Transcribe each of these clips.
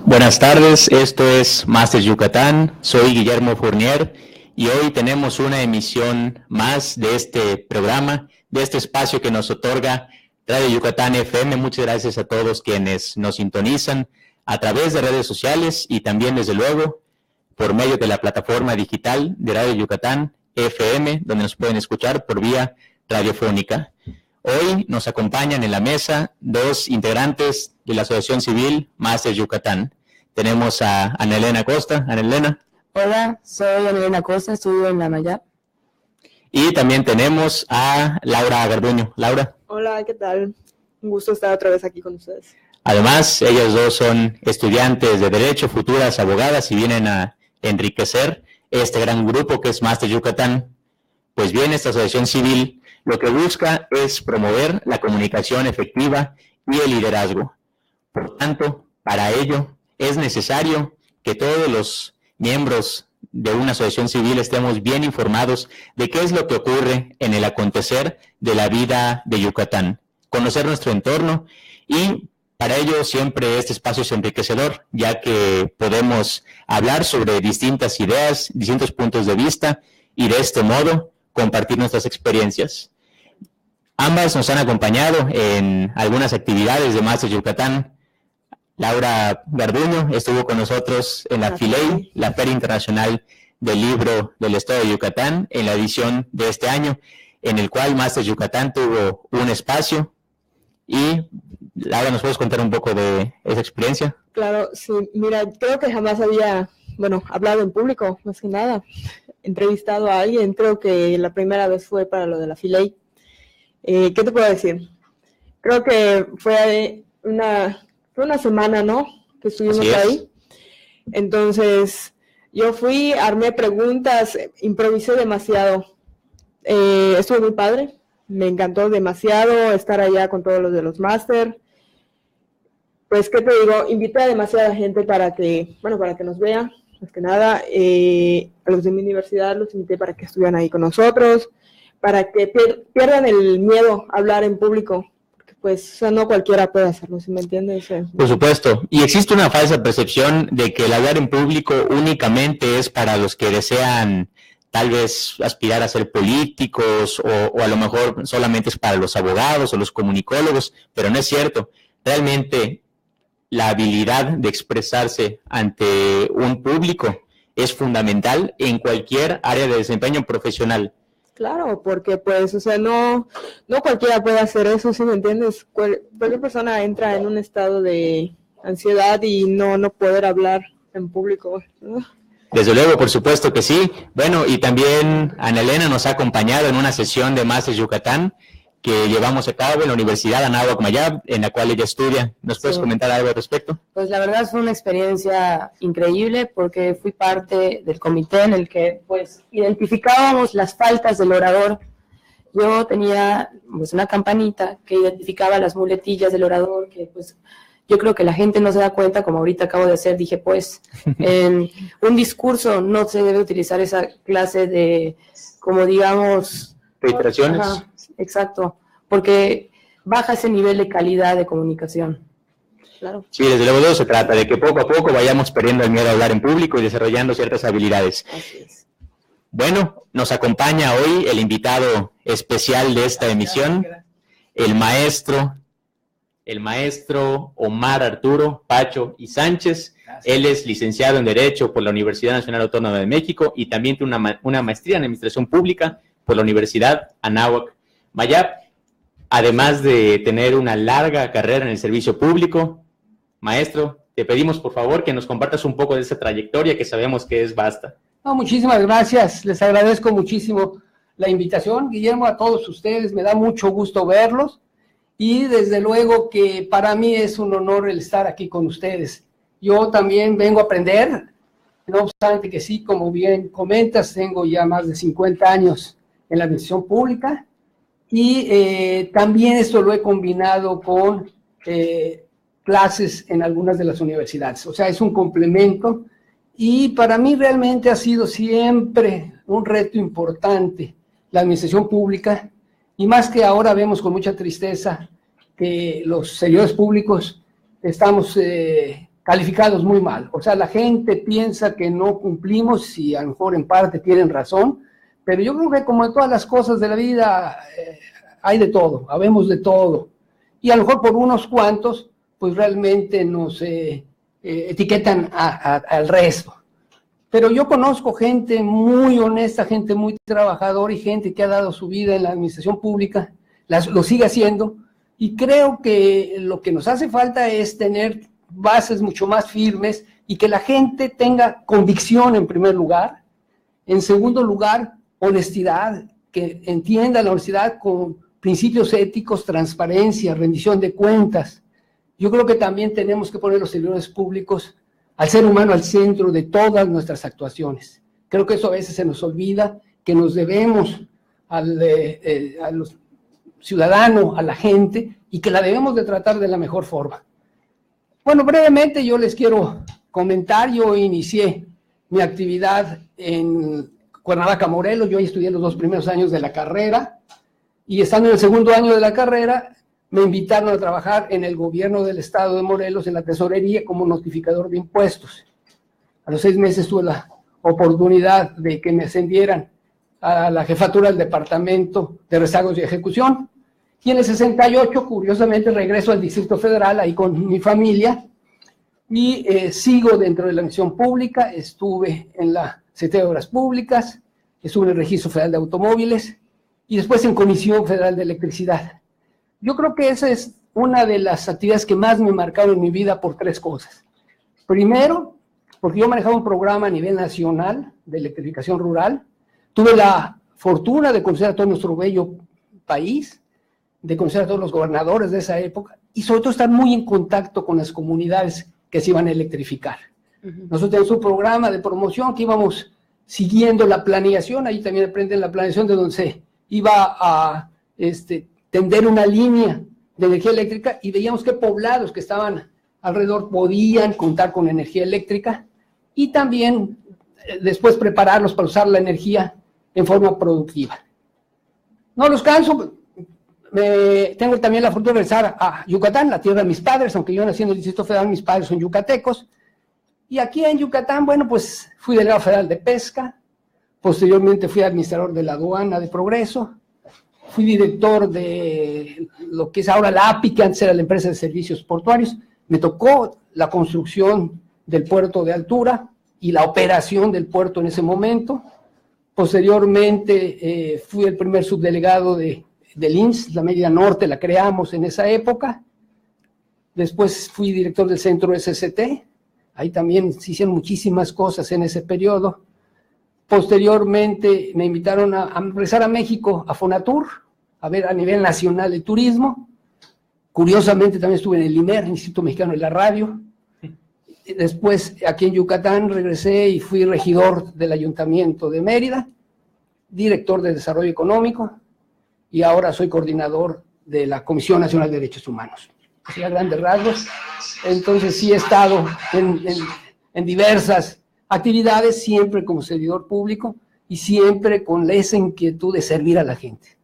Buenas tardes, esto es Master Yucatán, soy Guillermo Fournier y hoy tenemos una emisión más de este programa, de este espacio que nos otorga Radio Yucatán FM. Muchas gracias a todos quienes nos sintonizan a través de redes sociales y también, desde luego, por medio de la plataforma digital de Radio Yucatán FM, donde nos pueden escuchar por vía radiofónica. Hoy nos acompañan en la mesa dos integrantes de la Asociación Civil Master Yucatán. Tenemos a Ana Elena Costa. Ana Elena. Hola, soy Ana Elena Costa, estudio en la Mayab. Y también tenemos a Laura Garduño. Laura. Hola, ¿qué tal? Un gusto estar otra vez aquí con ustedes. Además, ellas dos son estudiantes de Derecho, futuras abogadas, y vienen a enriquecer este gran grupo que es Master Yucatán. Pues bien, esta asociación civil lo que busca es promover la comunicación efectiva y el liderazgo. Por tanto, para ello es necesario que todos los miembros de una asociación civil estemos bien informados de qué es lo que ocurre en el acontecer de la vida de Yucatán, conocer nuestro entorno, y para ello siempre este espacio es enriquecedor, ya que podemos hablar sobre distintas ideas, distintos puntos de vista, y de este modo compartir nuestras experiencias. Ambas nos han acompañado en algunas actividades de Master Yucatán. Laura Garduño estuvo con nosotros en la FILEI, la Feria Internacional del Libro del Estado de Yucatán, en la edición de este año, en el cual Master Yucatán tuvo un espacio. Y Laura, ¿nos puedes contar un poco de esa experiencia? Claro, sí, mira, creo que jamás había, hablado en público, más que nada, entrevistado a alguien. Creo que la primera vez fue para lo de la FILEI. ¿Qué te puedo decir? Creo que fue una semana, ¿no?, que estuvimos ahí. Entonces, yo fui, armé preguntas, improvisé demasiado. Estuvo muy padre, me encantó demasiado estar allá con todos los de los máster. Pues, ¿qué te digo? Invité a demasiada gente para que nos vean, más que nada. A los de mi universidad los invité para que estuvieran ahí con nosotros, para que pierdan el miedo a hablar en público, porque pues no cualquiera puede hacerlo, ¿sí me entiendes? Por supuesto, y existe una falsa percepción de que el hablar en público únicamente es para los que desean tal vez aspirar a ser políticos, o a lo mejor solamente es para los abogados o los comunicólogos, pero no es cierto. Realmente la habilidad de expresarse ante un público es fundamental en cualquier área de desempeño profesional. Claro, porque pues, no cualquiera puede hacer eso, ¿sí me entiendes? Cualquier persona entra en un estado de ansiedad y no poder hablar en público, ¿no? Desde luego, por supuesto que sí. Bueno, y también Ana Elena nos ha acompañado en una sesión de Master Yucatán que llevamos a cabo en la Universidad Anáhuac Mayab, en la cual ella estudia. ¿Nos puedes comentar algo al respecto? Pues la verdad fue una experiencia increíble, porque fui parte del comité en el que pues identificábamos las faltas del orador. Yo tenía pues una campanita que identificaba las muletillas del orador, que pues yo creo que la gente no se da cuenta, como ahorita acabo de hacer. Dije, pues, en un discurso no se debe utilizar esa clase de, como digamos... reiteraciones. Ajá, exacto, porque baja ese nivel de calidad de comunicación. Claro. Sí, desde luego de eso se trata, de que poco a poco vayamos perdiendo el miedo a hablar en público y desarrollando ciertas habilidades. Así es. Bueno, nos acompaña hoy el invitado especial de esta emisión, el maestro Omar Arturo Pacho y Sánchez. Él es licenciado en Derecho por la Universidad Nacional Autónoma de México y también tiene una maestría en Administración Pública por la Universidad Anáhuac Mayab, además de tener una larga carrera en el servicio público. Maestro, te pedimos por favor que nos compartas un poco de esa trayectoria, que sabemos que es vasta. No, muchísimas gracias, les agradezco muchísimo la invitación, Guillermo, a todos ustedes. Me da mucho gusto verlos, y desde luego que para mí es un honor el estar aquí con ustedes. Yo también vengo a aprender, no obstante que sí, como bien comentas, tengo ya más de 50 años en la administración pública, y también esto lo he combinado con clases en algunas de las universidades. O sea, es un complemento, y para mí realmente ha sido siempre un reto importante la administración pública, y más que ahora vemos con mucha tristeza que los servidores públicos estamos calificados muy mal. O sea, la gente piensa que no cumplimos y a lo mejor en parte tienen razón, pero yo creo que como en todas las cosas de la vida hay de todo, habemos de todo. Y a lo mejor por unos cuantos, pues realmente nos etiquetan al resto. Pero yo conozco gente muy honesta, gente muy trabajadora y gente que ha dado su vida en la administración pública, lo sigue haciendo, y creo que lo que nos hace falta es tener bases mucho más firmes y que la gente tenga convicción en primer lugar, en segundo lugar, honestidad, que entienda la honestidad con principios éticos, transparencia, rendición de cuentas. Yo creo que también tenemos que poner los servidores públicos al ser humano al centro de todas nuestras actuaciones. Creo que eso a veces se nos olvida, que nos debemos a los ciudadanos, a la gente, y que la debemos de tratar de la mejor forma. Bueno, brevemente yo les quiero comentar, yo inicié mi actividad en Cuernavaca, Morelos, yo ahí estudié los 2 primeros años de la carrera, y estando en el segundo año de la carrera, me invitaron a trabajar en el gobierno del estado de Morelos, en la tesorería, como notificador de impuestos. A los 6 meses tuve la oportunidad de que me ascendieran a la jefatura del departamento de rezagos y ejecución. Y en el 68, curiosamente, regreso al Distrito Federal, ahí con mi familia, y sigo dentro de la misión pública. Estuve en la Secretaría de Obras Públicas, estuve en el Registro Federal de Automóviles, y después en Comisión Federal de Electricidad. Yo creo que esa es una de las actividades que más me marcaron en mi vida por 3 cosas. Primero, porque yo manejaba un programa a nivel nacional de electrificación rural. Tuve la fortuna de conocer a todo nuestro bello país, de conocer a todos los gobernadores de esa época y sobre todo estar muy en contacto con las comunidades que se iban a electrificar. Nosotros tenemos un programa de promoción que íbamos siguiendo la planeación, ahí también aprenden la planeación de donde se iba a tender una línea de energía eléctrica y veíamos qué poblados que estaban alrededor podían contar con energía eléctrica y también después prepararlos para usar la energía en forma productiva. No los canso, tengo también la fortuna de regresar a Yucatán, la tierra de mis padres, aunque yo nací en el Distrito Federal, mis padres son yucatecos, y aquí en Yucatán, bueno, pues fui delegado federal de pesca, posteriormente fui administrador de la aduana de Progreso, fui director de lo que es ahora la API, que antes era la empresa de servicios portuarios. Me tocó la construcción del puerto de altura y la operación del puerto en ese momento. Posteriormente fui el primer subdelegado del IMSS, la Mérida Norte, la creamos en esa época. Después fui director del centro SCT, ahí también se hicieron muchísimas cosas en ese periodo. Posteriormente me invitaron a regresar a México, a Fonatur, a ver a nivel nacional el turismo. Curiosamente también estuve en el IMER, Instituto Mexicano de la Radio. Después aquí en Yucatán regresé y fui regidor del Ayuntamiento de Mérida, director de Desarrollo Económico y ahora soy coordinador de la Comisión Nacional de Derechos Humanos. Así a grandes rasgos. Entonces sí he estado en diversas actividades, siempre como servidor público y siempre con esa inquietud de servir a la gente.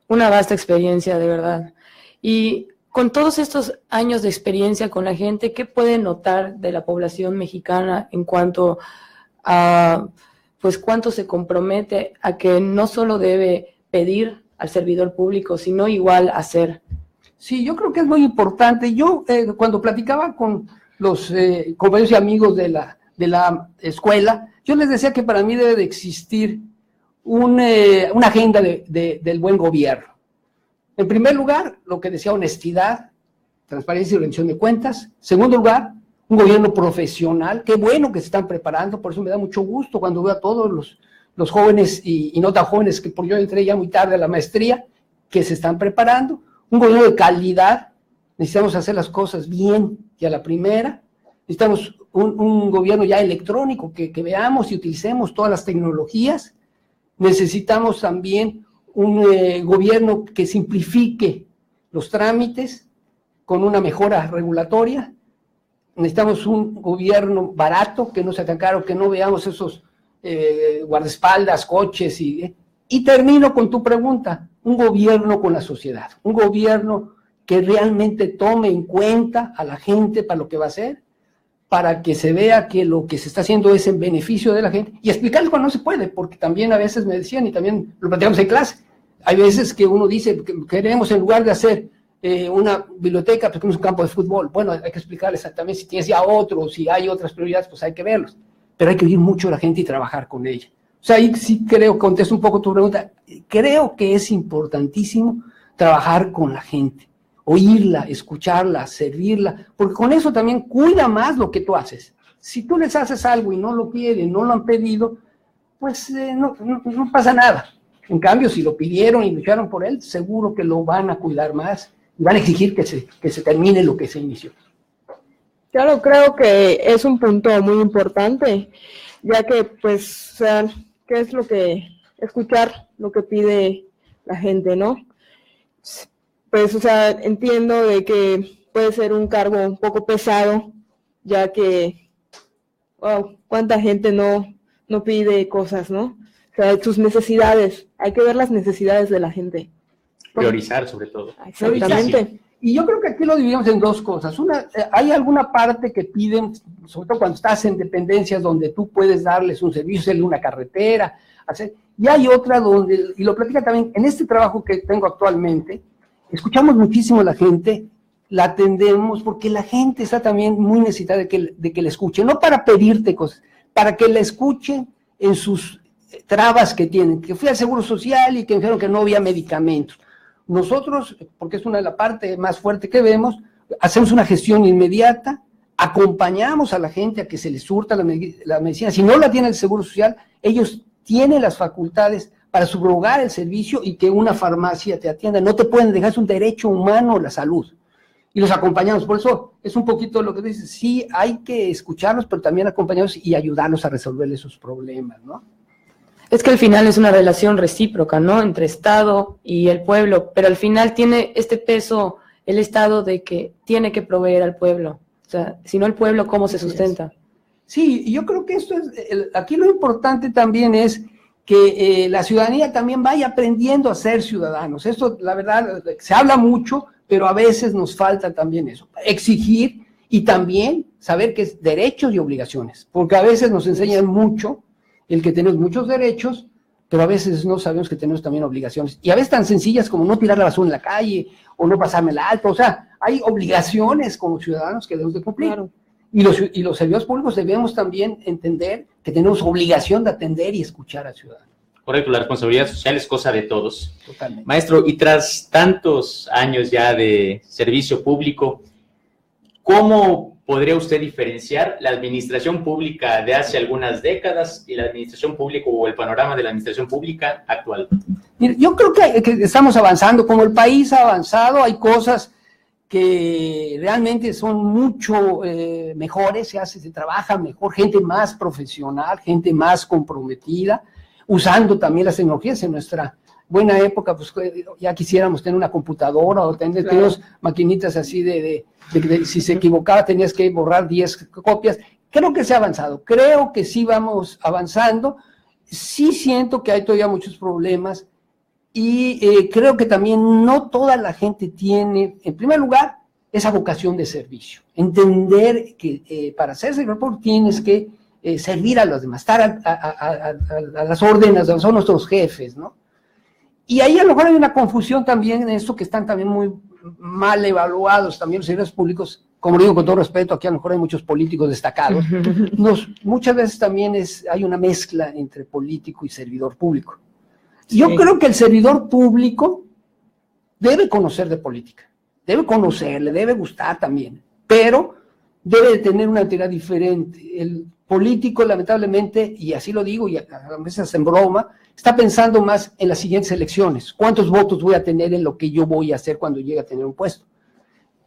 Una vasta experiencia, de verdad. Y con todos estos años de experiencia con la gente, ¿qué puede notar de la población mexicana en cuanto a, pues, cuánto se compromete a que no solo debe pedir al servidor público, sino igual hacer? Sí, yo creo que es muy importante. Yo cuando platicaba con los compañeros y amigos de la escuela, yo les decía que para mí debe de existir una agenda del buen gobierno. En primer lugar, lo que decía, honestidad, transparencia y rendición de cuentas. Segundo lugar, un gobierno profesional. Qué bueno que se están preparando, por eso me da mucho gusto cuando veo a todos los jóvenes y no tan jóvenes, que por yo entré ya muy tarde a la maestría, que se están preparando. Un gobierno de calidad. Necesitamos hacer las cosas bien y a la primera. Necesitamos un gobierno ya electrónico, que veamos y utilicemos todas las tecnologías. Necesitamos también un gobierno que simplifique los trámites con una mejora regulatoria. Necesitamos un gobierno barato, que no sea tan caro, que no veamos esos guardaespaldas, coches. Y termino con tu pregunta, un gobierno con la sociedad, un gobierno que realmente tome en cuenta a la gente para lo que va a hacer, para que se vea que lo que se está haciendo es en beneficio de la gente, y explicarles cuando no se puede, porque también a veces me decían, y también lo platicamos en clase, hay veces que uno dice que queremos, en lugar de hacer una biblioteca, pues queremos un campo de fútbol. Bueno, hay que explicarles exactamente si tienes ya otro, si hay otras prioridades, pues hay que verlos, pero hay que oír mucho a la gente y trabajar con ella. O sea, ahí sí creo, contesto un poco tu pregunta, creo que es importantísimo trabajar con la gente, oírla, escucharla, servirla, porque con eso también cuida más lo que tú haces. Si tú les haces algo y no lo quieren, no lo han pedido, pues no pasa nada. En cambio, si lo pidieron y lucharon por él, seguro que lo van a cuidar más y van a exigir que se termine lo que se inició. Claro, creo que es un punto muy importante, ya que, pues, o sea, ¿qué es lo que escuchar lo que pide la gente, no? Pues, o sea, entiendo de que puede ser un cargo un poco pesado, ya que, wow, cuánta gente no pide cosas, ¿no? O sea, sus necesidades, hay que ver las necesidades de la gente. Priorizar sobre todo. Exactamente. Y yo creo que aquí lo dividimos en dos cosas. Una, hay alguna parte que piden, sobre todo cuando estás en dependencias donde tú puedes darles un servicio, hacerle una carretera, y hay otra donde, y lo platica también, en este trabajo que tengo actualmente, escuchamos muchísimo a la gente, la atendemos, porque la gente está también muy necesitada de que la escuche, no para pedirte cosas, para que la escuche en sus trabas que tienen, que fui al Seguro Social y que me dijeron que no había medicamentos. Nosotros, porque es una de las partes más fuertes que vemos, hacemos una gestión inmediata, acompañamos a la gente a que se les surta la medicina. Si no la tiene el Seguro Social, ellos tienen las facultades para subrogar el servicio y que una farmacia te atienda. No te pueden dejar, es un derecho humano la salud. Y los acompañamos. Por eso es un poquito lo que dices. Sí, hay que escucharlos, pero también acompañarlos y ayudarlos a resolver esos problemas, ¿no? Es que al final es una relación recíproca, ¿no? Entre Estado y el pueblo, pero al final tiene este peso el Estado de que tiene que proveer al pueblo. O sea, si no el pueblo, ¿cómo se sustenta? Sí, y yo creo que esto es, aquí lo importante también es que la ciudadanía también vaya aprendiendo a ser ciudadanos. Esto, la verdad, se habla mucho, pero a veces nos falta también eso. Exigir y también saber que es derechos y obligaciones, porque a veces nos enseñan mucho el que tenemos muchos derechos, pero a veces no sabemos que tenemos también obligaciones. Y a veces tan sencillas como no tirar la basura en la calle o no pasarme el alto. O sea, hay obligaciones como ciudadanos que debemos de cumplir. Claro. Y los servidores públicos debemos también entender que tenemos obligación de atender y escuchar al ciudadano. Correcto, la responsabilidad social es cosa de todos. Totalmente. Maestro, y tras tantos años ya de servicio público, ¿cómo podría usted diferenciar la administración pública de hace algunas décadas y la administración pública o el panorama de la administración pública actual? Mire, yo creo que estamos avanzando, como el país ha avanzado, hay cosas que realmente son mucho mejores, se trabaja mejor, gente más profesional, gente más comprometida, usando también las tecnologías. En nuestra buena época, pues ya quisiéramos tener una computadora o tener maquinitas así de si se equivocaba tenías que borrar 10 copias. Creo que se ha avanzado, creo que sí vamos avanzando, sí siento que hay todavía muchos problemas y creo que también no toda la gente tiene, en primer lugar, esa vocación de servicio, entender que para ser servidor público tienes que servir a los demás, estar a las órdenes, son nuestros jefes, ¿no? Y ahí a lo mejor hay una confusión también en esto, que están también muy mal evaluados también los servidores públicos. Como digo con todo respeto, aquí a lo mejor hay muchos políticos destacados. Muchas veces también hay una mezcla entre político y servidor público. Sí. Yo creo que el servidor público debe conocer de política, debe conocer, le debe gustar también, pero debe de tener una actividad diferente. El político, lamentablemente, y así lo digo, y a veces en broma, está pensando más en las siguientes elecciones. ¿Cuántos votos voy a tener en lo que yo voy a hacer cuando llegue a tener un puesto?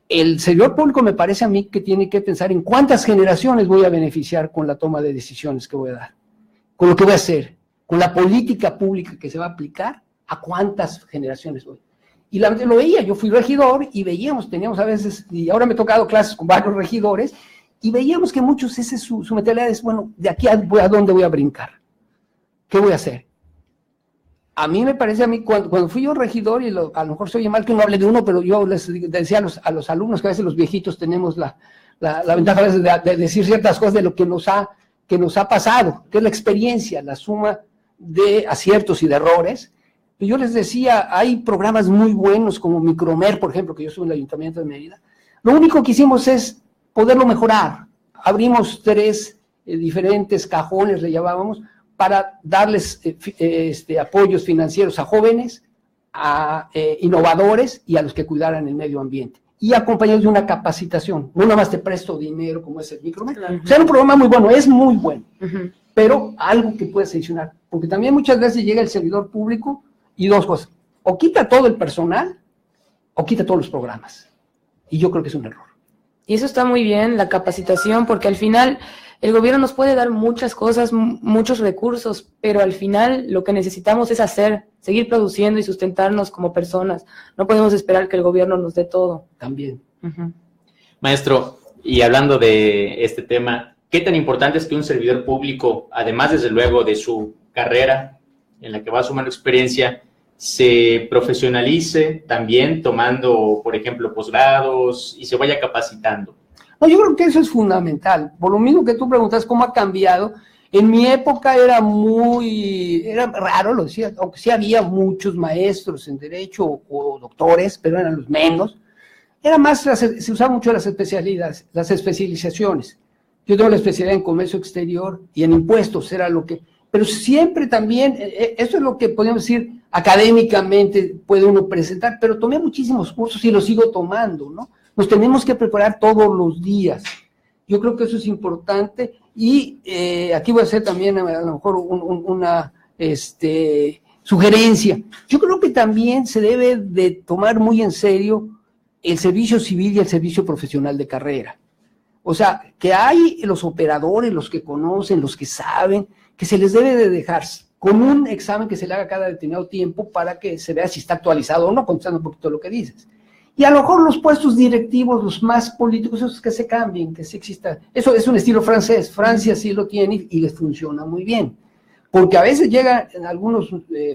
El servidor público me parece a mí que tiene que pensar en cuántas generaciones voy a beneficiar con la toma de decisiones que voy a dar, con lo que voy a hacer, con la política pública que se va a aplicar, a cuántas generaciones voy. Y lo veía, yo fui regidor y teníamos a veces, y ahora me he tocado clases con varios regidores, y veíamos que muchos, su mentalidad es, bueno, de aquí a dónde voy a brincar, ¿qué voy a hacer? A mí me parece, cuando fui yo regidor, y a lo mejor se oye mal que no hable de uno, pero yo les decía a los alumnos que a veces los viejitos tenemos la ventaja a veces de decir ciertas cosas de lo que nos ha pasado, que es la experiencia, la suma de aciertos y de errores. Y yo les decía, hay programas muy buenos como Micromer, por ejemplo, que yo soy en el Ayuntamiento de Mérida. Lo único que hicimos es poderlo mejorar. Abrimos 3 diferentes cajones, le llamábamos, para darles apoyos financieros a jóvenes, a innovadores y a los que cuidaran el medio ambiente. Y acompañados de una capacitación. No nada más te presto dinero como es el Micromer. Claro. O sea, era un programa muy bueno, es muy bueno. Ujú. Pero algo que puedes adicionar. Porque también muchas veces llega el servidor público y 2 cosas. O quita todo el personal o quita todos los programas. Y yo creo que es un error. Y eso está muy bien, la capacitación, porque al final el gobierno nos puede dar muchas cosas, muchos recursos, pero al final lo que necesitamos es seguir produciendo y sustentarnos como personas. No podemos esperar que el gobierno nos dé todo. También. Uh-huh. Maestro, y hablando de este tema, ¿qué tan importante es que un servidor público, además desde luego de su carrera en la que va sumando experiencia, se profesionalice también tomando, por ejemplo, posgrados y se vaya capacitando? No, yo creo que eso es fundamental. Por lo mismo que tú preguntas cómo ha cambiado, en mi época era raro, lo decía, aunque sí había muchos maestros en Derecho o doctores, pero eran los menos. Era más, se usaban mucho las especialidades, las especializaciones. Yo tengo la especialidad en comercio exterior y en impuestos, era lo que... Pero siempre también, esto es lo que podemos decir académicamente puede uno presentar, pero tomé muchísimos cursos y los sigo tomando, ¿no? Nos tenemos que preparar todos los días. Yo creo que eso es importante y aquí voy a hacer también a lo mejor una sugerencia. Yo creo que también se debe de tomar muy en serio el servicio civil y el servicio profesional de carrera. O sea, que hay los operadores, los que conocen, los que saben, que se les debe de dejar con un examen que se le haga cada determinado tiempo para que se vea si está actualizado o no, contestando un poquito lo que dices. Y a lo mejor los puestos directivos, los más políticos, esos que se cambien, que sí exista. Eso es un estilo francés. Francia sí lo tiene y les funciona muy bien. Porque a veces llegan algunos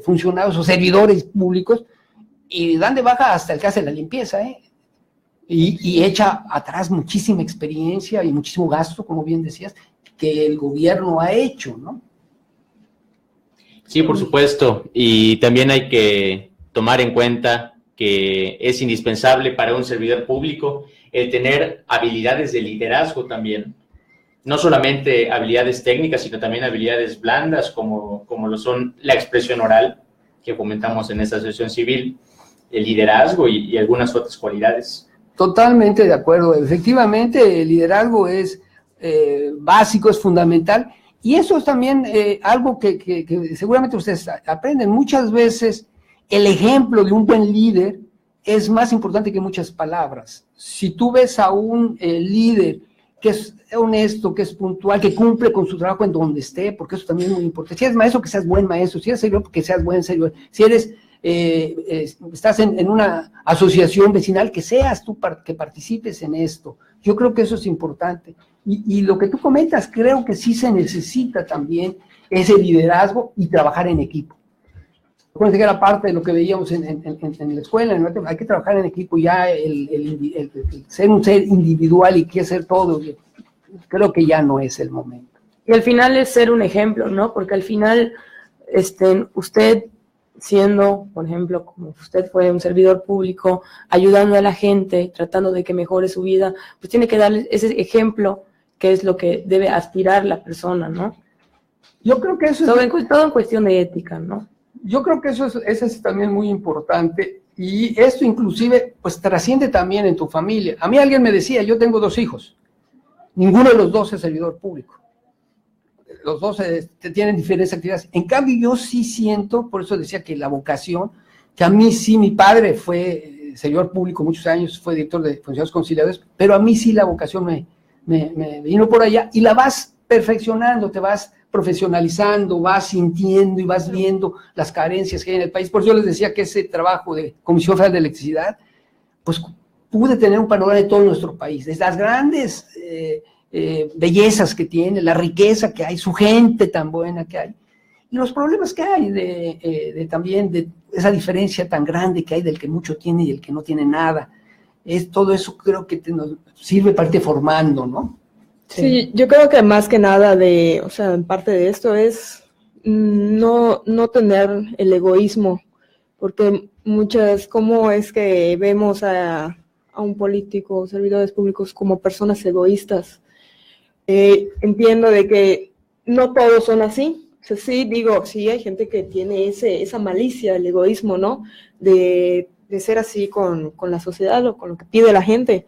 funcionarios o servidores públicos y dan de baja hasta el que hace la limpieza, y echa atrás muchísima experiencia y muchísimo gasto, como bien decías, que el gobierno ha hecho, ¿no? Sí, por supuesto. Y también hay que tomar en cuenta que es indispensable para un servidor público el tener habilidades de liderazgo también. No solamente habilidades técnicas, sino también habilidades blandas, como lo son la expresión oral, que comentamos en esta asociación civil, el liderazgo y algunas otras cualidades. Totalmente de acuerdo. Efectivamente, el liderazgo es básico, es fundamental. Y eso es también algo que seguramente ustedes aprenden. Muchas veces el ejemplo de un buen líder es más importante que muchas palabras. Si tú ves a un líder que es honesto, que es puntual, que cumple con su trabajo en donde esté, porque eso también es muy importante. Si eres maestro, que seas buen maestro. Si eres servidor, que seas buen servidor. Si eres, estás en una asociación vecinal, que seas tú, que participes en esto. Yo creo que eso es importante. Y lo que tú comentas, creo que sí se necesita también ese liderazgo y trabajar en equipo. Acuérdense que era parte de lo que veíamos en la escuela, hay que trabajar en equipo, ya el ser un ser individual y que hacer todo, creo que ya no es el momento. Y al final es ser un ejemplo, ¿no? Porque al final, usted siendo, por ejemplo, como usted fue un servidor público, ayudando a la gente, tratando de que mejore su vida, pues tiene que darle ese ejemplo que es lo que debe aspirar la persona, ¿no? Yo creo que eso todo en cuestión de ética, ¿no? Yo creo que eso es también muy importante y esto inclusive pues trasciende también en tu familia. A mí alguien me decía, yo tengo 2 hijos, ninguno de los 2 es servidor público. Los 2 tienen diferentes actividades. En cambio, yo sí siento, por eso decía que la vocación, que a mí sí, mi padre fue servidor público muchos años, fue director de funcionarios conciliadores, pero a mí sí la vocación me vino por allá y la vas perfeccionando, te vas profesionalizando, vas sintiendo y vas viendo las carencias que hay en el país. Por eso yo les decía que ese trabajo de Comisión Federal de Electricidad, pues pude tener un panorama de todo nuestro país, desde las grandes bellezas que tiene, la riqueza que hay, su gente tan buena que hay, y los problemas que hay también de esa diferencia tan grande que hay del que mucho tiene y el que no tiene nada. Todo eso creo que nos sirve para irte formando, ¿no? Sí, yo creo que más que nada o sea, en parte de esto es no tener el egoísmo, porque ¿cómo es que vemos a un político, servidores públicos como personas egoístas? Entiendo de que no todos son así. O sea, sí hay gente que tiene esa malicia, el egoísmo, ¿no? De ser así con la sociedad o con lo que pide la gente.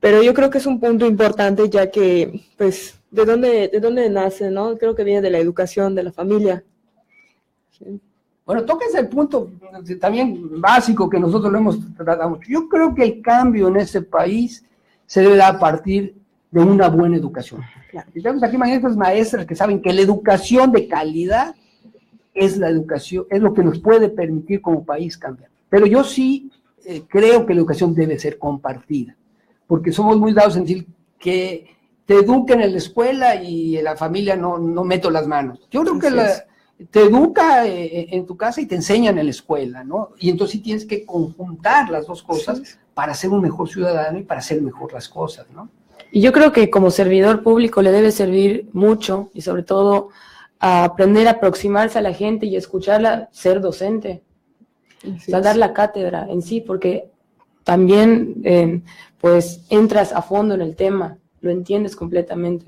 Pero yo creo que es un punto importante, ya que, pues, ¿de dónde nace, no? Creo que viene de la educación, de la familia. Sí. Bueno, tocas el punto también básico que nosotros lo hemos tratado mucho. Yo creo que el cambio en este país se debe dar a partir de una buena educación. Claro. Y tenemos aquí maestros, maestras que saben que la educación de calidad es la educación, es lo que nos puede permitir como país cambiar. Pero yo sí creo que la educación debe ser compartida, porque somos muy dados en decir que te eduquen en la escuela y en la familia no meto las manos. Yo creo que te educa en tu casa y te enseñan en la escuela, ¿no? Y entonces sí tienes que conjuntar las dos cosas para ser un mejor ciudadano y para hacer mejor las cosas, ¿no? Y yo creo que como servidor público le debe servir mucho, y sobre todo a aprender a aproximarse a la gente y escucharla, ser docente, o sea, dar la cátedra en sí, porque también pues entras a fondo en el tema, lo entiendes completamente.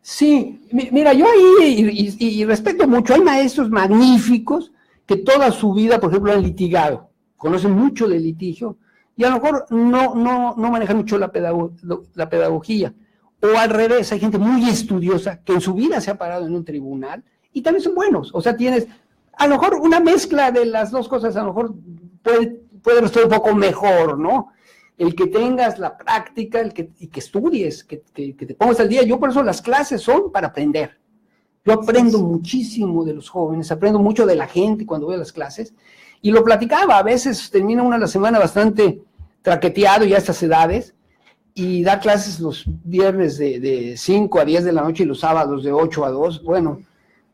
Sí, mira, yo ahí, y respeto mucho, hay maestros magníficos que toda su vida, por ejemplo, han litigado, conocen mucho de litigio, y a lo mejor no manejan mucho la pedagogía, o al revés, hay gente muy estudiosa que en su vida se ha parado en un tribunal, y también son buenos, o sea, tienes, a lo mejor una mezcla de las dos cosas, a lo mejor puede estar un poco mejor, ¿no? El que tengas la práctica, y que estudies, que te pongas al día. Yo por eso las clases son para aprender. Yo aprendo muchísimo de los jóvenes, aprendo mucho de la gente cuando voy a las clases, y lo platicaba, a veces termina una a la semana bastante traqueteado ya a estas edades, y dar clases los viernes de 5 a 10 de la noche y los sábados de 8 a 2, bueno,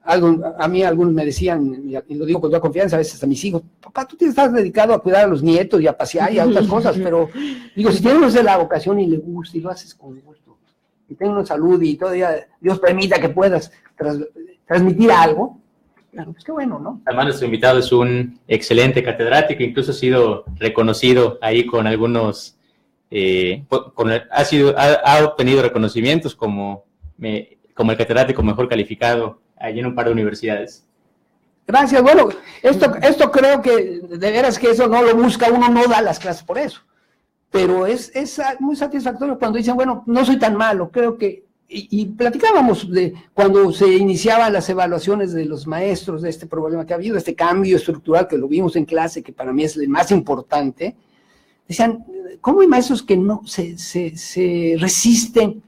a mí algunos me decían, y lo digo con toda confianza, a veces a mis hijos, papá, tú te estás dedicado a cuidar a los nietos y a pasear y a otras cosas, pero digo, si tienes la vocación y le gusta y lo haces con gusto, y tengo salud y todavía Dios permita que puedas transmitir algo, claro, pues qué bueno, ¿no? Además, nuestro invitado es un excelente catedrático, incluso ha sido reconocido ahí con algunos, ha obtenido reconocimientos como el catedrático mejor calificado allí en un par de universidades. Gracias, bueno, esto creo que de veras que eso no lo busca, uno no da las clases por eso, pero es muy satisfactorio cuando dicen, bueno, no soy tan malo, creo que, y platicábamos de cuando se iniciaban las evaluaciones de los maestros de este problema que ha habido, este cambio estructural que lo vimos en clase, que para mí es el más importante, decían, ¿cómo hay maestros que no se resisten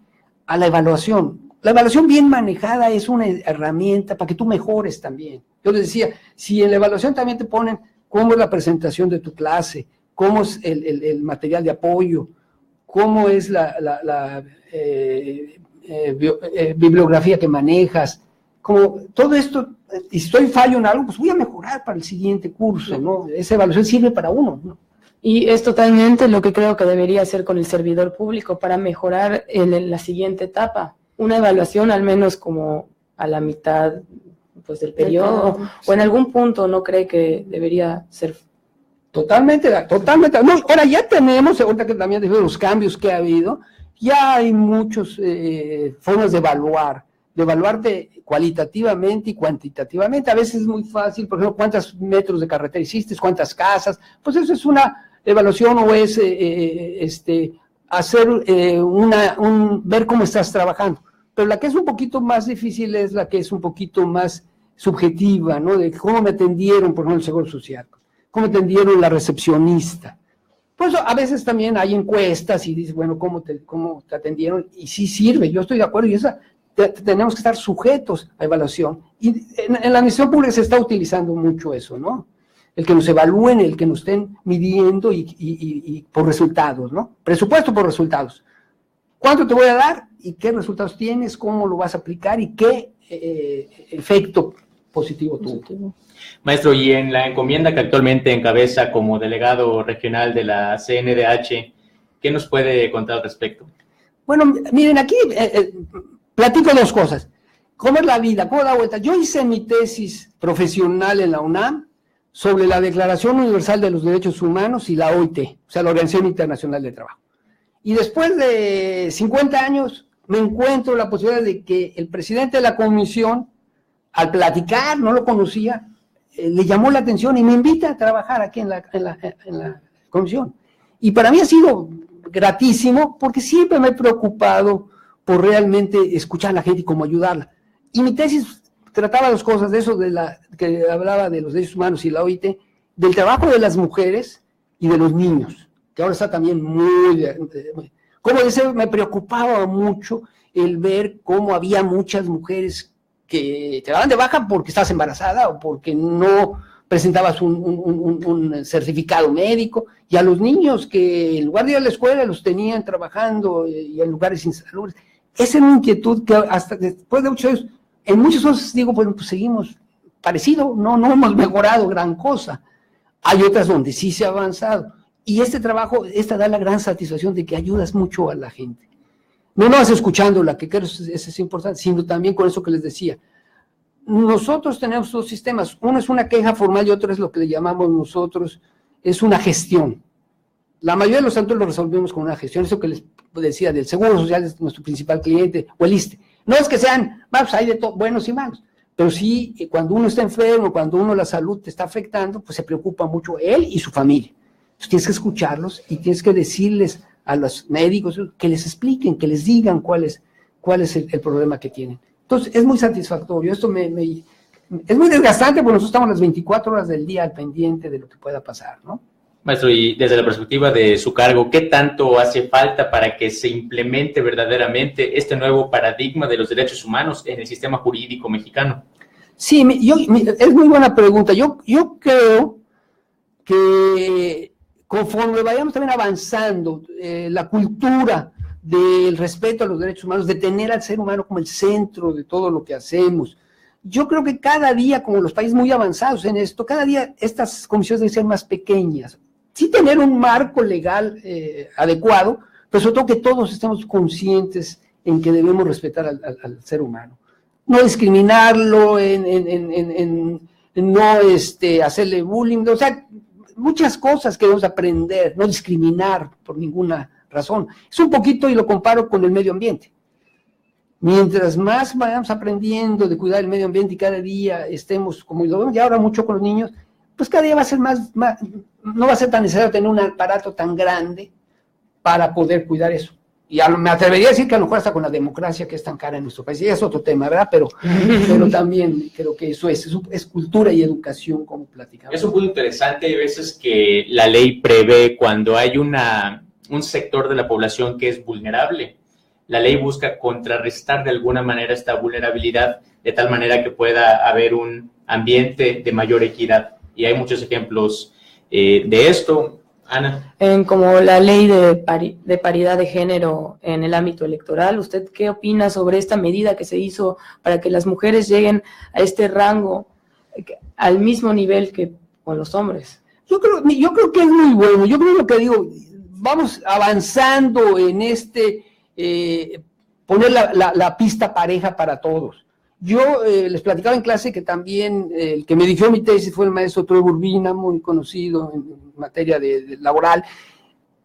a la evaluación? La evaluación bien manejada es una herramienta para que tú mejores también. Yo les decía, si en la evaluación también te ponen cómo es la presentación de tu clase, cómo es el material de apoyo, cómo es la bibliografía que manejas, como todo esto, y si estoy fallo en algo, pues voy a mejorar para el siguiente curso, ¿no? Esa evaluación sirve para uno, ¿no? Y es totalmente lo que creo que debería hacer con el servidor público para mejorar en la siguiente etapa. Una evaluación al menos como a la mitad pues, del periodo, o en algún punto no cree que debería ser. Totalmente. No, ahora ya tenemos, ahorita que también de los cambios que ha habido, ya hay muchas formas de evaluarte cualitativamente y cuantitativamente. A veces es muy fácil, por ejemplo, cuántos metros de carretera hiciste, cuántas casas, pues eso es una evaluación o es hacer ver cómo estás trabajando. Pero la que es un poquito más difícil es la que es un poquito más subjetiva, ¿no? De cómo me atendieron, por ejemplo, el Seguro Social, cómo me atendieron la recepcionista. Pues a veces también hay encuestas y dices, bueno, ¿cómo te atendieron? Y sí sirve, yo estoy de acuerdo, y tenemos que estar sujetos a evaluación. Y en la administración pública se está utilizando mucho eso, ¿no? El que nos evalúen, el que nos estén midiendo y por resultados, ¿no? Presupuesto por resultados. ¿Cuánto te voy a dar? ¿Y qué resultados tienes? ¿Cómo lo vas a aplicar? ¿Y qué efecto positivo tuvo. Positivo. Maestro, y en la encomienda que actualmente encabeza como delegado regional de la CNDH, ¿qué nos puede contar al respecto? Bueno, miren, aquí platico dos cosas. ¿Cómo es la vida? ¿Cómo da vuelta? Yo hice mi tesis profesional en la UNAM sobre la Declaración Universal de los Derechos Humanos y la OIT, o sea, la Organización Internacional del Trabajo. Y después de 50 años me encuentro la posibilidad de que el presidente de la comisión, al platicar, no lo conocía, le llamó la atención y me invita a trabajar aquí en la comisión. Y para mí ha sido gratísimo porque siempre me he preocupado por realmente escuchar a la gente y cómo ayudarla. Y mi tesis trataba dos cosas, de eso que hablaba de los derechos humanos y la OIT, del trabajo de las mujeres y de los niños, que ahora está también como dice, me preocupaba mucho el ver cómo había muchas mujeres que te daban de baja porque estás embarazada o porque no presentabas un certificado médico, y a los niños que en lugar de ir a la escuela los tenían trabajando y en lugares insalubres. Esa es una inquietud que hasta después de 8 años, en muchos casos digo, pues seguimos parecido, no hemos mejorado gran cosa. Hay otras donde sí se ha avanzado. Y este trabajo, da la gran satisfacción de que ayudas mucho a la gente. No vas escuchándola, que creo que eso es importante, sino también con eso que les decía. Nosotros tenemos dos sistemas. Uno es una queja formal y otro es lo que le llamamos nosotros, es una gestión. La mayoría de los asuntos lo resolvemos con una gestión. Eso que les decía del Seguro Social es nuestro principal cliente, o el ISSSTE. No es que sean, pues hay de buenos y malos, pero sí, cuando uno está enfermo, cuando uno la salud te está afectando, pues se preocupa mucho él y su familia. Entonces tienes que escucharlos y tienes que decirles a los médicos que les expliquen, que les digan cuál es el problema que tienen. Entonces es muy satisfactorio. Esto es muy desgastante porque nosotros estamos las 24 horas del día al pendiente de lo que pueda pasar, ¿no? Maestro, y desde la perspectiva de su cargo, ¿qué tanto hace falta para que se implemente verdaderamente este nuevo paradigma de los derechos humanos en el sistema jurídico mexicano? Sí, es muy buena pregunta. Yo creo que conforme vayamos también avanzando, la cultura del respeto a los derechos humanos, de tener al ser humano como el centro de todo lo que hacemos, yo creo que cada día, como los países muy avanzados en esto, cada día estas comisiones deben ser más pequeñas. Sí tener un marco legal adecuado, pero sobre todo que todos estemos conscientes en que debemos respetar al ser humano. No discriminarlo, no hacerle bullying, o sea, muchas cosas que debemos aprender, no discriminar por ninguna razón. Es un poquito, y lo comparo con el medio ambiente. Mientras más vayamos aprendiendo de cuidar el medio ambiente y cada día estemos, como lo vemos ya ahora mucho con los niños, pues cada día va a ser más, no va a ser tan necesario tener un aparato tan grande para poder cuidar eso. Y me atrevería a decir que a lo mejor hasta con la democracia que es tan cara en nuestro país, y es otro tema, ¿verdad? Pero también creo que eso es cultura y educación, como platicamos. Es un punto interesante. Hay veces que la ley prevé cuando hay un sector de la población que es vulnerable. La ley busca contrarrestar de alguna manera esta vulnerabilidad de tal manera que pueda haber un ambiente de mayor equidad. Y hay muchos ejemplos de esto. Ana. Como la ley de paridad de género en el ámbito electoral, ¿usted qué opina sobre esta medida que se hizo para que las mujeres lleguen a este rango al mismo nivel que con los hombres? Yo creo que es muy bueno. Yo creo que digo, vamos avanzando en poner la pista pareja para todos. Yo les platicaba en clase que también el que me dirigió mi tesis fue el maestro Troy Urbina, muy conocido en materia de laboral,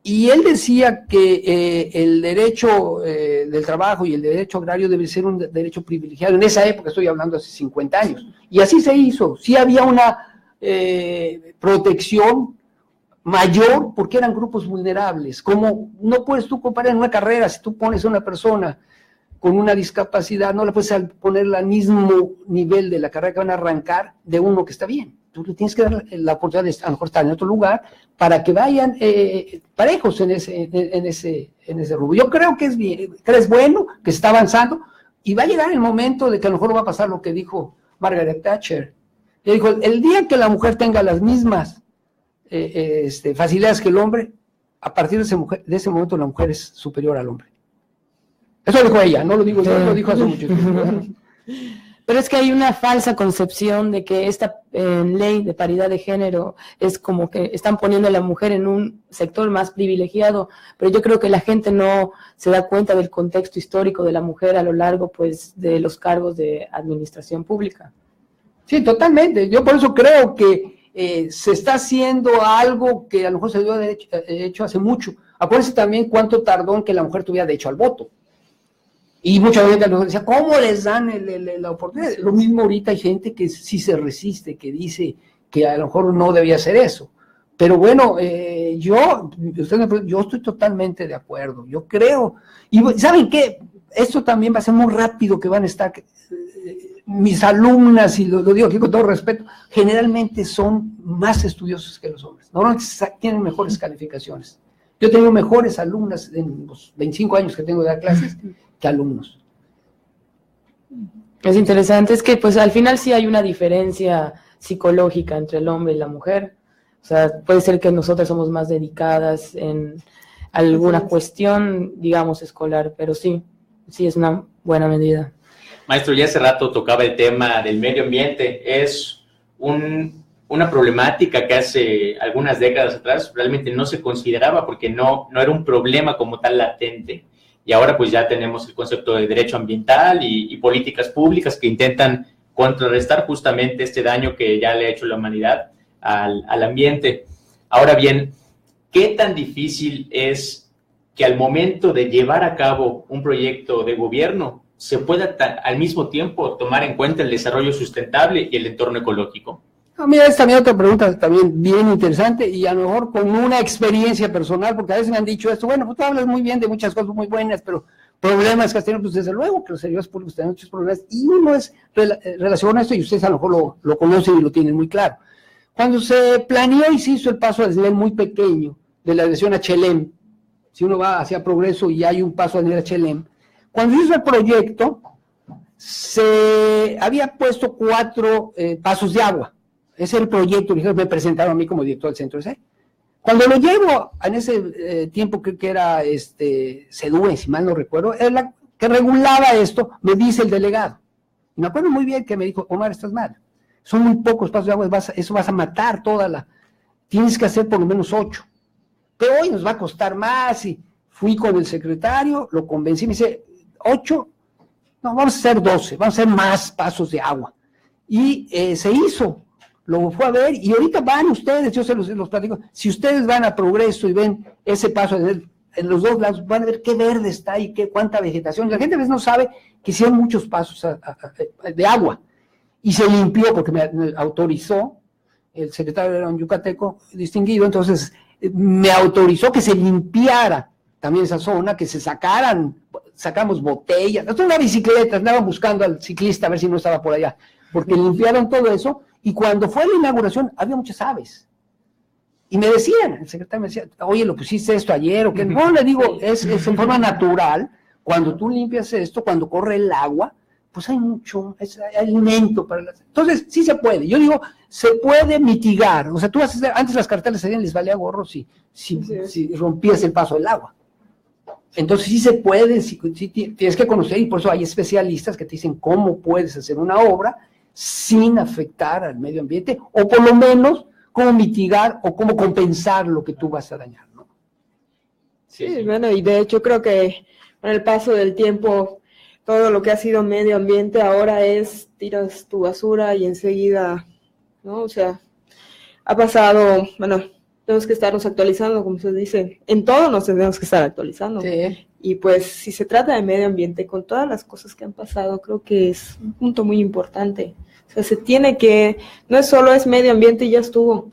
y él decía que el derecho del trabajo y el derecho agrario debe ser un derecho privilegiado. En esa época, estoy hablando hace 50 años, y así se hizo. Sí había una protección mayor porque eran grupos vulnerables. Como no puedes tú comparar en una carrera, si tú pones a una persona con una discapacidad, no la puedes poner al mismo nivel de la carrera que van a arrancar de uno que está bien. Tú le tienes que dar la oportunidad de a lo mejor estar en otro lugar para que vayan parejos en ese rubro. Yo creo que es bueno, que se está avanzando, y va a llegar el momento de que a lo mejor va a pasar lo que dijo Margaret Thatcher. Ella dijo, el día que la mujer tenga las mismas facilidades que el hombre, a partir de ese momento la mujer es superior al hombre. Eso lo dijo ella, no lo digo yo, lo dijo hace mucho tiempo. Pero es que hay una falsa concepción de que esta ley de paridad de género es como que están poniendo a la mujer en un sector más privilegiado, pero yo creo que la gente no se da cuenta del contexto histórico de la mujer a lo largo, pues, de los cargos de administración pública. Sí, totalmente. Yo por eso creo que se está haciendo algo que a lo mejor se debió haber hecho hace mucho. Acuérdense también cuánto tardó en que la mujer tuviera derecho al voto. Y mucha gente decía, ¿cómo les dan la oportunidad? Lo mismo ahorita hay gente que sí se resiste, que dice que a lo mejor no debía hacer eso. Pero bueno, yo estoy totalmente de acuerdo. Yo creo, y ¿saben qué? Esto también va a ser muy rápido que van a estar, mis alumnas, y lo digo aquí con todo respeto, generalmente son más estudiosos que los hombres. Normalmente tienen mejores calificaciones. Yo tengo mejores alumnas en los 25 años que tengo de dar clases que alumnos. Es interesante, es que pues al final sí hay una diferencia psicológica entre el hombre y la mujer. O sea, puede ser que nosotras somos más dedicadas en alguna cuestión, digamos, escolar, pero sí es una buena medida. Maestro, ya hace rato tocaba el tema del medio ambiente. Es una problemática que hace algunas décadas atrás realmente no se consideraba porque no era un problema como tal latente. Y ahora pues ya tenemos el concepto de derecho ambiental y políticas públicas que intentan contrarrestar justamente este daño que ya le ha hecho la humanidad al ambiente. Ahora bien, ¿qué tan difícil es que al momento de llevar a cabo un proyecto de gobierno se pueda al mismo tiempo tomar en cuenta el desarrollo sustentable y el entorno ecológico? Mira, esta también otra pregunta también bien interesante y a lo mejor con una experiencia personal, porque a veces me han dicho esto, bueno, pues tú hablas muy bien de muchas cosas muy buenas, pero problemas que has tenido, pues desde luego que los servidores públicos tienen muchos problemas y uno es relaciona esto y ustedes a lo mejor lo conocen y lo tienen muy claro. Cuando se planeó y se hizo el paso a desnivel muy pequeño de la dirección a Chelem, si uno va hacia Progreso y hay un paso a desnivel a Chelem, cuando se hizo el proyecto se había puesto 4 pasos de agua. Ese es el proyecto, me presentaron a mí como director del centro ese. Cuando lo llevo, en ese tiempo creo que era CEDUE, si mal no recuerdo, era la que regulaba esto, me dice el delegado. Y me acuerdo muy bien que me dijo, Omar, estás mal. Son muy pocos pasos de agua, eso vas a matar tienes que hacer por lo menos 8. Pero hoy nos va a costar más, y fui con el secretario, lo convencí, me dice, 8, no, vamos a hacer 12, vamos a hacer más pasos de agua. Y se hizo. Lo fue a ver y ahorita van ustedes, yo se los platico, si ustedes van a Progreso y ven ese paso en los dos lados, van a ver qué verde está y cuánta vegetación. La gente a veces no sabe que hicieron muchos pasos de agua y se limpió porque me autorizó, el secretario era un yucateco distinguido, entonces me autorizó que se limpiara también esa zona, que se sacamos botellas, hasta una bicicleta, andaban buscando al ciclista a ver si no estaba por allá, porque limpiaron todo eso. Y cuando fue la inauguración, había muchas aves. Y me decían, el secretario me decía, oye, ¿lo pusiste esto ayer? ¿O qué? No, le digo, es en forma natural. Cuando tú limpias esto, cuando corre el agua, pues hay hay alimento para las... Entonces, sí se puede. Yo digo, se puede mitigar. O sea, tú antes las cartelas les valía gorro si rompías el paso del agua. Entonces sí se puede, sí tienes que conocer, y por eso hay especialistas que te dicen cómo puedes hacer una obra sin afectar al medio ambiente, o por lo menos cómo mitigar o cómo compensar lo que tú vas a dañar, ¿no? Sí, bueno, y de hecho creo que con el paso del tiempo, todo lo que ha sido medio ambiente ahora tiras tu basura y enseguida, ¿no? O sea, ha pasado, bueno, tenemos que estarnos actualizando, como se dice, en todo nos tenemos que estar actualizando. Sí. Y pues si se trata de medio ambiente, con todas las cosas que han pasado, creo que es un punto muy importante. O sea, no es solo es medio ambiente y ya estuvo.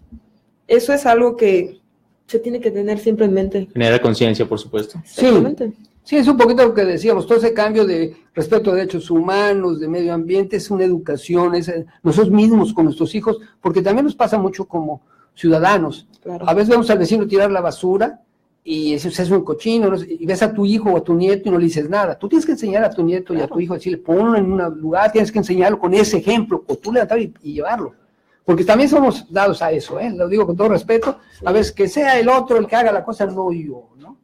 Eso es algo que se tiene que tener siempre en mente. Generar conciencia, por supuesto. Sí, es un poquito lo que decíamos, todo ese cambio de respeto a derechos humanos, de medio ambiente, es una educación, es nosotros mismos con nuestros hijos, porque también nos pasa mucho como ciudadanos. Claro. A veces vemos al vecino tirar la basura, y eso es un cochino, ¿no? Y ves a tu hijo o a tu nieto y no le dices nada. Tú tienes que enseñar a tu nieto y a tu hijo, decirle, ponlo en un lugar, tienes que enseñarlo con ese ejemplo, o tú levantar y llevarlo. Porque también somos dados a eso, lo digo con todo respeto, a veces que sea el otro el que haga la cosa, no yo, ¿no?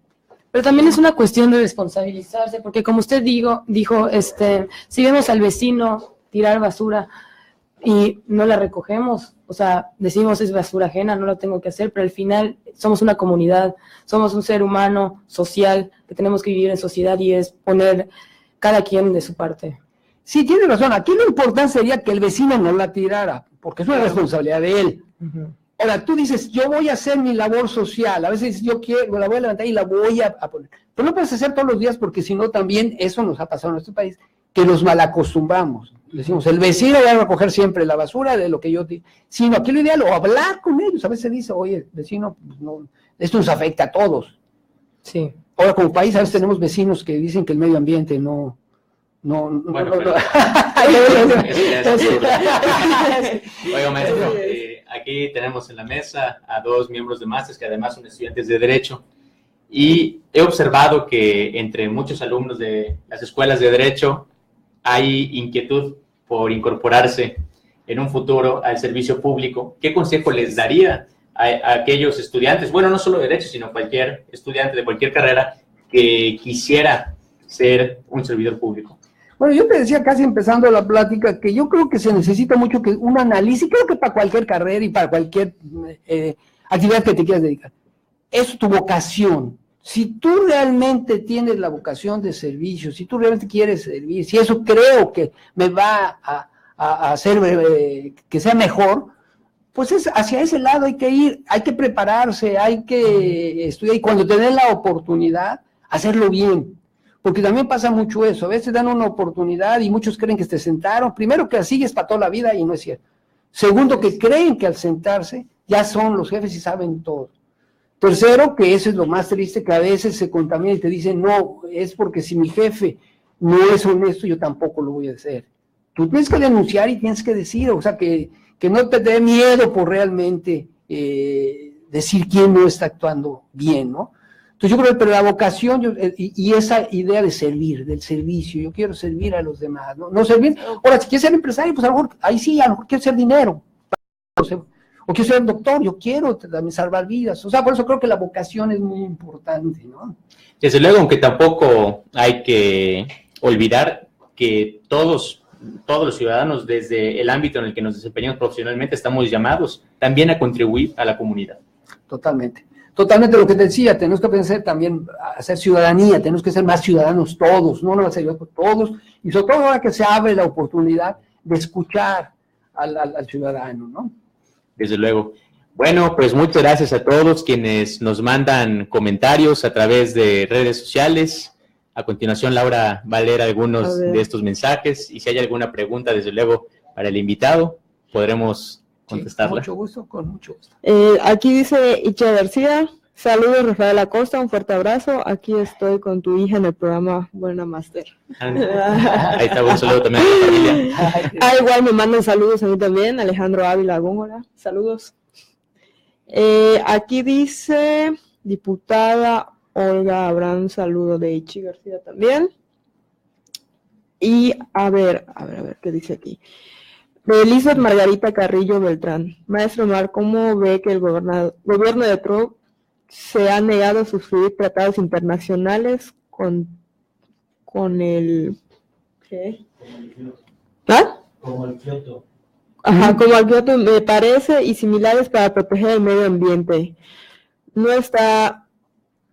Pero también es una cuestión de responsabilizarse, porque como usted dijo, si vemos al vecino tirar basura y no la recogemos, o sea, decimos es basura ajena, no lo tengo que hacer, pero al final somos una comunidad, somos un ser humano social que tenemos que vivir en sociedad y es poner cada quien de su parte. Sí, tiene razón. Aquí lo importante sería que el vecino no la tirara, porque es una responsabilidad de él. Ahora, tú dices, yo voy a hacer mi labor social, a veces yo quiero, la voy a levantar y la voy a poner. Pero no puedes hacer todos los días porque si no también eso nos ha pasado en nuestro país, que nos malacostumbramos. Decimos, el vecino va a recoger siempre la basura de lo que yo digo. Sino aquí lo ideal, o hablar con ellos. A veces dice, oye, vecino, pues no, esto nos afecta a todos. Sí. Ahora, como país, a veces tenemos vecinos que dicen que el medio ambiente no. Bueno, pero... Oiga, maestro, aquí tenemos en la mesa a dos miembros de máster que además son estudiantes de Derecho. Y he observado que entre muchos alumnos de las escuelas de Derecho hay inquietud por incorporarse en un futuro al servicio público. ¿Qué consejo les daría a aquellos estudiantes, bueno, no solo de Derecho, sino cualquier estudiante de cualquier carrera que quisiera ser un servidor público? Bueno, yo te decía casi empezando la plática que yo creo que se necesita mucho que un análisis, creo que para cualquier carrera y para cualquier actividad que te quieras dedicar. Es tu vocación. Si tú realmente tienes la vocación de servicio, si tú realmente quieres servir, si eso creo que me va a hacer que sea mejor, pues hacia ese lado hay que ir, hay que prepararse, hay que estudiar y cuando te den la oportunidad, hacerlo bien. Porque también pasa mucho eso, a veces dan una oportunidad y muchos creen que te sentaron, primero que así es para toda la vida y no es cierto. Segundo, que creen que al sentarse ya son los jefes y saben todo. Tercero, que eso es lo más triste, que a veces se contamina y te dicen, no, es porque si mi jefe no es honesto, yo tampoco lo voy a hacer. Tú tienes que denunciar y tienes que decir, o sea, que no te dé miedo por realmente decir quién no está actuando bien, ¿no? Entonces yo creo que pero la vocación y esa idea de servir, del servicio, yo quiero servir a los demás, ¿no? No servir, ahora si quieres ser empresario, pues a lo mejor, ahí sí, a lo mejor quiero hacer dinero, o quiero ser doctor, yo quiero también salvar vidas, o sea, por eso creo que la vocación es muy importante, ¿no? Desde luego, aunque tampoco hay que olvidar que todos los ciudadanos, desde el ámbito en el que nos desempeñamos profesionalmente, estamos llamados también a contribuir a la comunidad. Totalmente lo que te decía, tenemos que pensar también a hacer ciudadanía, tenemos que ser más ciudadanos todos, no nos va a por todos, y sobre todo ahora que se abre la oportunidad de escuchar al ciudadano, ¿no? Desde luego. Bueno, pues muchas gracias a todos quienes nos mandan comentarios a través de redes sociales. A continuación, Laura va a leer algunos de estos mensajes y si hay alguna pregunta, desde luego, para el invitado, podremos contestarla. Sí, con mucho gusto. Aquí dice Icha García, saludos Rafael Acosta, un fuerte abrazo, aquí estoy con tu hija en el programa Buena Máster. Ahí está, un saludo también a la familia. Igual me mandan saludos a mí también, Alejandro Ávila Góngora, saludos. Aquí dice diputada Olga Abraham, saludo de Ichi García también. Y a ver, ¿qué dice aquí? De Elizabeth Margarita Carrillo Beltrán. Maestro Omar, ¿cómo ve que el gobierno de Trump se ha negado a suscribir tratados internacionales con el... ¿qué? ¿Ah? Como el Kioto. Ajá, como el Kioto me parece, y similares para proteger el medio ambiente. No está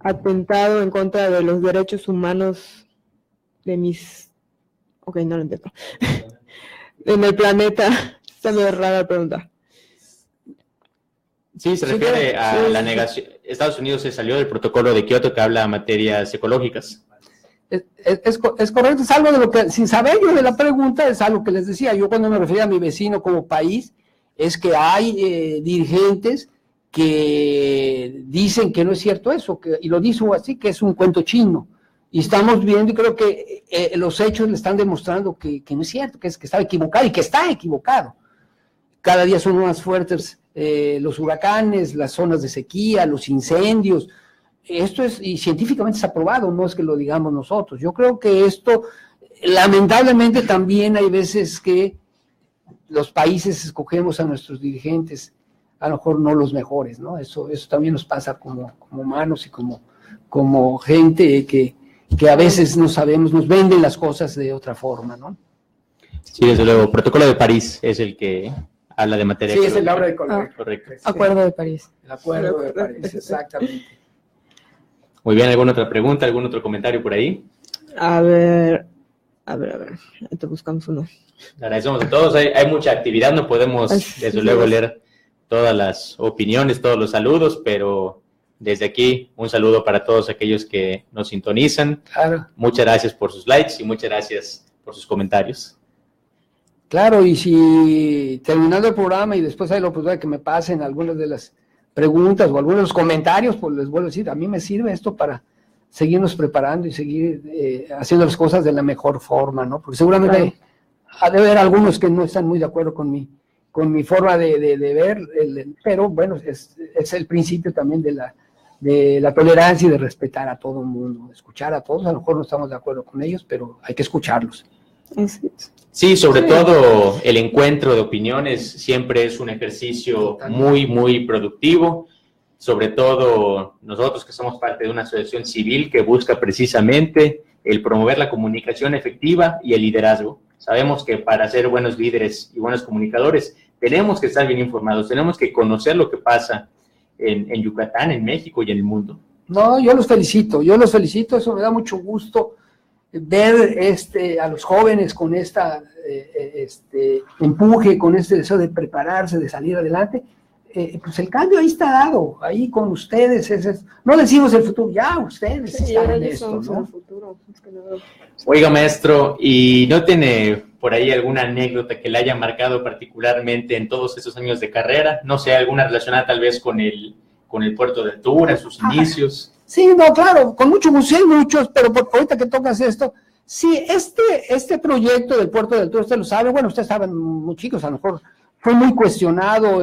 atentado en contra de los derechos humanos de mis... Ok, no lo entiendo. En el planeta. Está muy rara la pregunta. Sí, se refiere a la negación. Estados Unidos se salió del protocolo de Kioto que habla de materias ecológicas. Es correcto, es algo de lo que, sin saber yo de la pregunta, es algo que les decía. Yo cuando me refería a mi vecino como país, es que hay dirigentes que dicen que no es cierto eso, y lo dice así, que es un cuento chino. Y estamos viendo, y creo que los hechos le están demostrando que no es cierto, que estaba equivocado y que está equivocado. Cada día son más fuertes los huracanes, las zonas de sequía, los incendios. Esto es, y científicamente está probado, no es que lo digamos nosotros. Yo creo que esto, lamentablemente también hay veces que los países escogemos a nuestros dirigentes, a lo mejor no los mejores, ¿no? Eso también nos pasa como humanos y como gente que a veces no sabemos, nos venden las cosas de otra forma, ¿no? Sí, desde luego. Protocolo de París es el que habla de materia. Sí, es el Acuerdo de Colón. Correcto. Acuerdo de París. El Acuerdo de París, exactamente. Muy bien, ¿alguna otra pregunta, algún otro comentario por ahí? A ver, te buscamos uno. Le agradecemos a todos, hay mucha actividad, no podemos desde luego leer todas las opiniones, todos los saludos, pero desde aquí un saludo para todos aquellos que nos sintonizan. Claro. Muchas gracias por sus likes y muchas gracias por sus comentarios. Claro, y si terminando el programa y después hay la oportunidad de que me pasen algunas de las preguntas o algunos de los comentarios, pues les vuelvo a decir, a mí me sirve esto para seguirnos preparando y seguir haciendo las cosas de la mejor forma, ¿no? Porque seguramente ha de haber algunos que no están muy de acuerdo con mi forma de ver, pero bueno, es el principio también de la tolerancia y de respetar a todo el mundo, escuchar a todos, a lo mejor no estamos de acuerdo con ellos, pero hay que escucharlos. Sí, sobre todo el encuentro de opiniones siempre es un ejercicio muy, muy productivo, sobre todo nosotros que somos parte de una asociación civil que busca precisamente el promover la comunicación efectiva y el liderazgo. Sabemos que para ser buenos líderes y buenos comunicadores tenemos que estar bien informados, tenemos que conocer lo que pasa en Yucatán, en México y en el mundo. No, yo los felicito, eso me da mucho gusto ver a los jóvenes con este empuje, con este deseo de prepararse, de salir adelante. Pues el cambio ahí está dado, ahí con ustedes, no decimos el futuro, ya ustedes están en esto, ¿no? Oiga, maestro, ¿y no tiene por ahí alguna anécdota que le haya marcado particularmente en todos esos años de carrera? No sé, alguna relacionada tal vez con el puerto de Altura, sus inicios. Sí, no, claro, con mucho gusto, hay muchos, pero ahorita que tocas esto, sí, este proyecto del puerto de Altura, usted lo sabe, bueno, ustedes estaban muy chicos, a lo mejor fue muy cuestionado,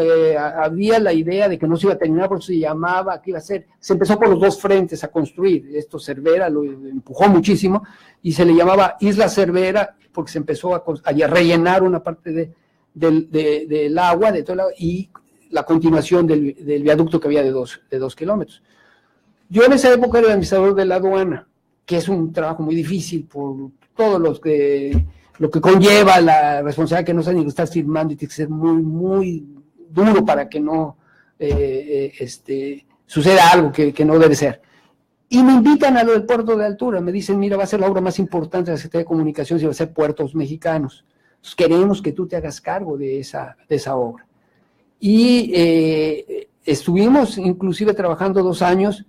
había la idea de que no se iba a terminar, por eso se llamaba, que iba a ser, se empezó por los dos frentes a construir, esto Cervera lo empujó muchísimo, y se le llamaba Isla Cervera, porque se empezó a rellenar una parte del agua, de todo el agua, y la continuación del viaducto que había de 2 kilómetros. Yo en esa época era el administrador de la aduana, que es un trabajo muy difícil por todo lo que conlleva la responsabilidad que no sabes ni lo estás firmando y tiene que ser muy, muy duro para que no suceda algo que no debe ser. Y me invitan a lo del puerto de Altura, me dicen, mira, va a ser la obra más importante de la Secretaría de Comunicaciones y va a ser Puertos Mexicanos. Entonces, queremos que tú te hagas cargo de esa obra. Y estuvimos inclusive trabajando 2 años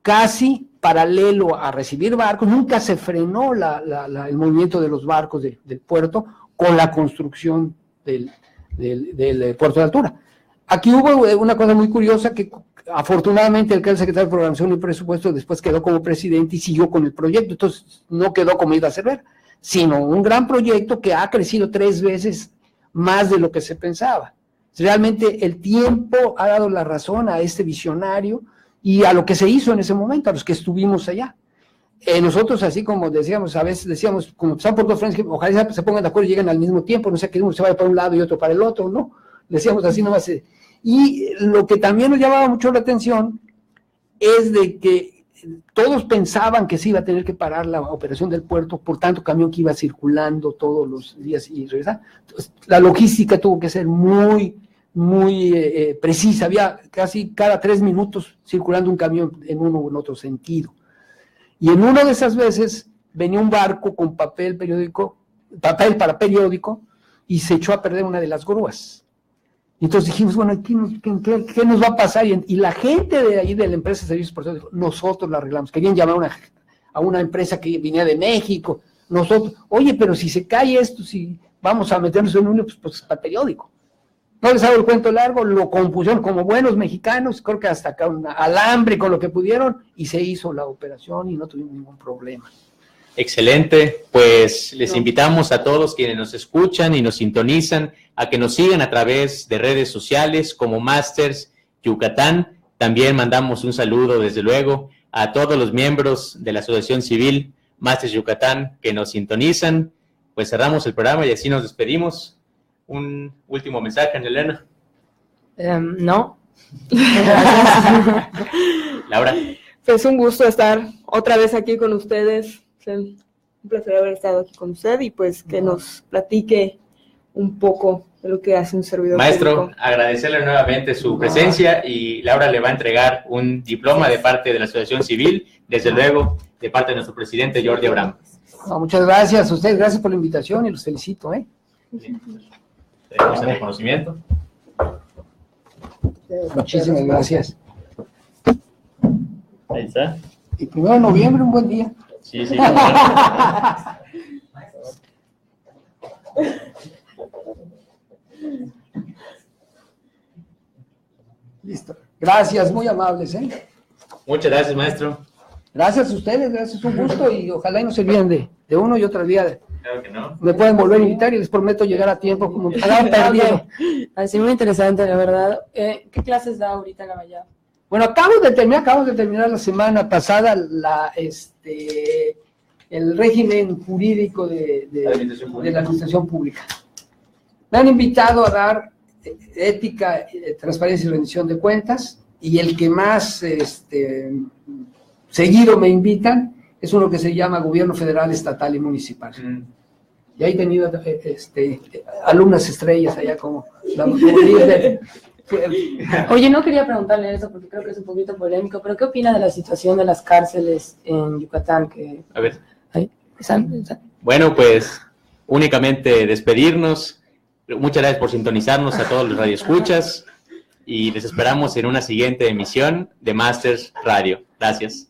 casi paralelo a recibir barcos, nunca se frenó el movimiento de los barcos del puerto con la construcción del puerto de Altura. Aquí hubo una cosa muy curiosa que afortunadamente el que era el secretario de Programación y Presupuesto después quedó como presidente y siguió con el proyecto, entonces no quedó como Isla Cervera, sino un gran proyecto que ha crecido 3 veces más de lo que se pensaba. Realmente el tiempo ha dado la razón a este visionario y a lo que se hizo en ese momento, a los que estuvimos allá. Nosotros, así como decíamos, a veces decíamos, como están por dos frentes, que ojalá se pongan de acuerdo y lleguen al mismo tiempo, no sé, que uno se vaya para un lado y otro para el otro, no, decíamos así nomás. Y lo que también nos llamaba mucho la atención es de que todos pensaban que se iba a tener que parar la operación del puerto por tanto camión que iba circulando todos los días y regresar. Entonces, la logística tuvo que ser muy precisa, había casi cada 3 minutos circulando un camión en uno u en otro sentido. Y en una de esas veces venía un barco con papel para periódico, y se echó a perder una de las grúas. Y entonces dijimos, bueno, ¿qué nos va a pasar? Y la gente de ahí de la empresa de servicios portuarios dijo, nosotros la arreglamos. Querían llamar a una empresa que venía de México, nosotros, oye, pero si se cae esto, si vamos a meternos en uno, pues para periódico. No les hago el cuento largo, lo compusieron como buenos mexicanos, creo que hasta acá un alambre con lo que pudieron, y se hizo la operación y no tuvimos ningún problema. Excelente, pues les invitamos a todos quienes nos escuchan y nos sintonizan a que nos sigan a través de redes sociales como Masters Yucatán. También mandamos un saludo, desde luego, a todos los miembros de la Asociación Civil Masters Yucatán que nos sintonizan. Pues cerramos el programa y así nos despedimos. ¿Un último mensaje, Ana Elena? No. Laura. Pues un gusto estar otra vez aquí con ustedes. un placer haber estado aquí con usted y pues que nos platique un poco de lo que hace un servidor Maestro, público. agradecerle nuevamente su presencia y Laura le va a entregar un diploma de parte de la Asociación Civil, desde luego de parte de nuestro presidente Jordi Abraham. No, muchas gracias a ustedes, gracias por la invitación y los felicito. Tenemos el reconocimiento. Muchísimas gracias. Ahí está. Y 1 de noviembre, un buen día. Sí, sí. Listo. Gracias, muy amables. Muchas gracias, maestro. Gracias a ustedes, gracias, un gusto y ojalá y no se olviden de uno y otro día. Claro que no. Me pueden volver a invitar y les prometo llegar a tiempo como han perdido. Así muy interesante, la verdad. ¿Qué clases da ahorita en la Maya? Bueno, acabamos de terminar la semana pasada el régimen jurídico de la administración pública. Me han invitado a dar ética, transparencia y rendición de cuentas, y el que más seguido me invitan es uno que se llama Gobierno Federal, Estatal y Municipal. Y ahí he tenido alumnas estrellas allá como líder. Oye, no quería preguntarle eso porque creo que es un poquito polémico, pero ¿qué opina de la situación de las cárceles en Yucatán? A ver. ¿Están? Bueno, pues únicamente despedirnos. Muchas gracias por sintonizarnos a todos los radioescuchas y les esperamos en una siguiente emisión de Masters Radio. Gracias.